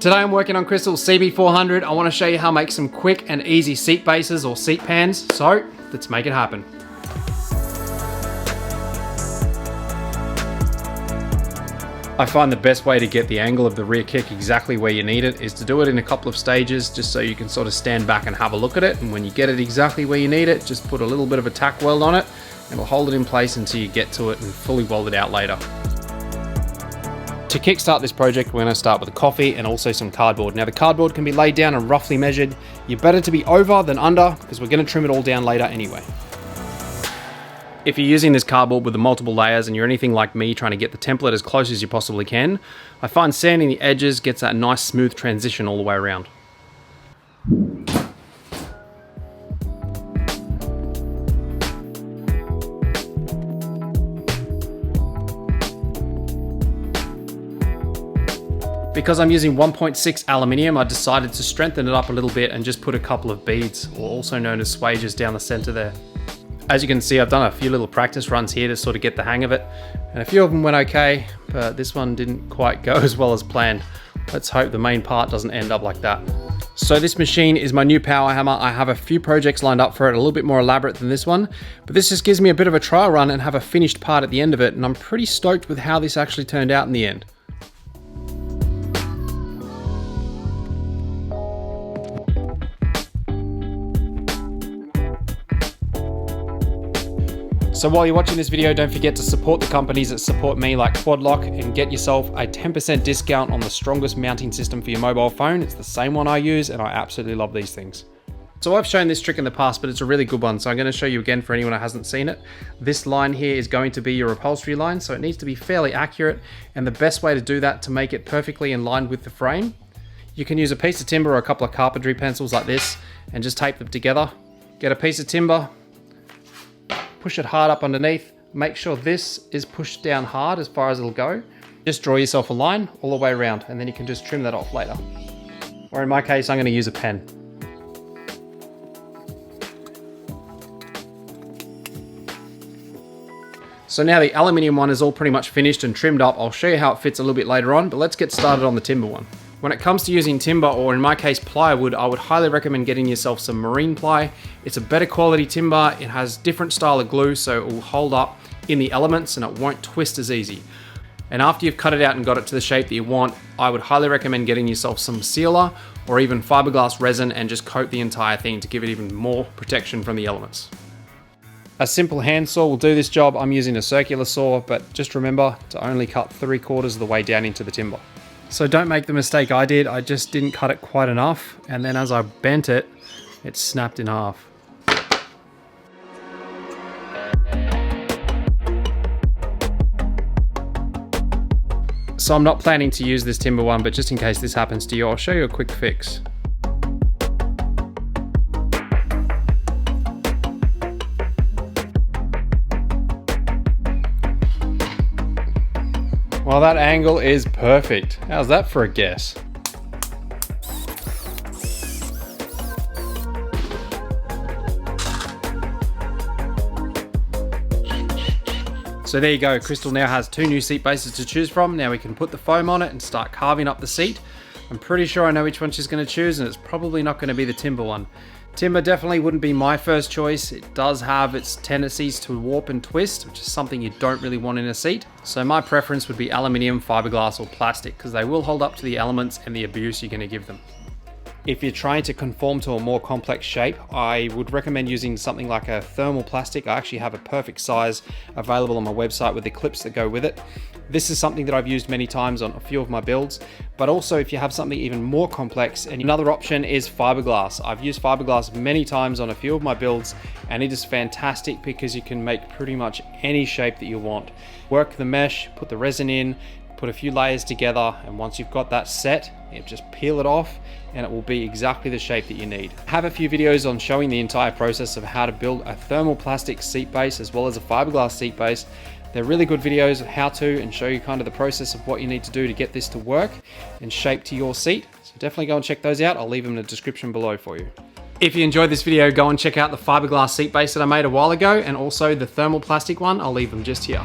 Today I'm working on Crystal's CB400. I want to show you how to make some quick and easy seat bases or seat pans. So let's make it happen. I find the best way to get the angle of the rear kick exactly where you need it is to do it in a couple of stages, just so you can sort of stand back and have a look at it. And when you get it exactly where you need it, just put a little bit of a tack weld on it and it'll hold it in place until you get to it and fully weld it out later. To kickstart this project, we're going to start with a coffee and also some cardboard. Now the cardboard can be laid down and roughly measured. You're better to be over than under because we're going to trim it all down later anyway. If you're using this cardboard with the multiple layers and you're anything like me trying to get the template as close as you possibly can, I find sanding the edges gets that nice smooth transition all the way around. Because I'm using 1.6 aluminium, I decided to strengthen it up a little bit and just put a couple of beads, or also known as swages, down the center there. As you can see, I've done a few little practice runs here to sort of get the hang of it, and a few of them went okay, but this one didn't quite go as well as planned. Let's hope the main part doesn't end up like that. So this machine is my new power hammer. I have a few projects lined up for it, a little bit more elaborate than this one, but this just gives me a bit of a trial run and have a finished part at the end of it, and I'm pretty stoked with how this actually turned out in the end. So while you're watching this video, don't forget to support the companies that support me, like Quadlock, and get yourself a 10% discount on the strongest mounting system for your mobile phone. It's the same one I use and I absolutely love these things. So I've shown this trick in the past, but it's a really good one. So I'm going to show you again for anyone who hasn't seen it. This line here is going to be your upholstery line, so it needs to be fairly accurate. And the best way to do that, to make it perfectly in line with the frame, you can use a piece of timber or a couple of carpentry pencils like this and just tape them together. Get a piece of timber, push it hard up underneath, make sure this is pushed down hard as far as it'll go. Just draw yourself a line all the way around and then you can just trim that off later. Or in my case, I'm going to use a pen. So now the aluminium one is all pretty much finished and trimmed up. I'll show you how it fits a little bit later on, but let's get started on the timber one. When it comes to using timber, or in my case plywood, I would highly recommend getting yourself some marine ply. It's a better quality timber, it has different style of glue, so it will hold up in the elements and it won't twist as easy. And after you've cut it out and got it to the shape that you want, I would highly recommend getting yourself some sealer or even fiberglass resin and just coat the entire thing to give it even more protection from the elements. A simple hand saw will do this job. I'm using a circular saw, but just remember to only cut 3/4 of the way down into the timber. So don't make the mistake I did. I just didn't cut it quite enough, and then as I bent it, it snapped in half. So I'm not planning to use this timber one, but just in case this happens to you, I'll show you a quick fix. Well, that angle is perfect. How's that for a guess? So there you go, Crystal now has 2 new seat bases to choose from. Now we can put the foam on it and start carving up the seat. I'm pretty sure I know which one she's going to choose, and it's probably not going to be the timber one. Timber definitely wouldn't be my first choice. It does have its tendencies to warp and twist, which is something you don't really want in a seat. So my preference would be aluminium, fiberglass, or plastic, because they will hold up to the elements and the abuse you're going to give them. If you're trying to conform to a more complex shape, I would recommend using something like a thermal plastic. I actually have a perfect size available on my website with the clips that go with it. This is something that I've used many times on a few of my builds, but also if you have something even more complex, and another option is fiberglass. I've used fiberglass many times on a few of my builds, and it is fantastic because you can make pretty much any shape that you want. Work the mesh, put the resin in, put a few layers together, and once you've got that set, you just peel it off and it will be exactly the shape that you need. I have a few videos on showing the entire process of how to build a thermal plastic seat base as well as a fiberglass seat base. They're really good videos of how to, and show you kind of the process of what you need to do to get this to work and shape to your seat. So definitely go and check those out. I'll leave them in the description below for you. If you enjoyed this video, go and check out the fiberglass seat base that I made a while ago, and also the thermal plastic one. I'll leave them just here.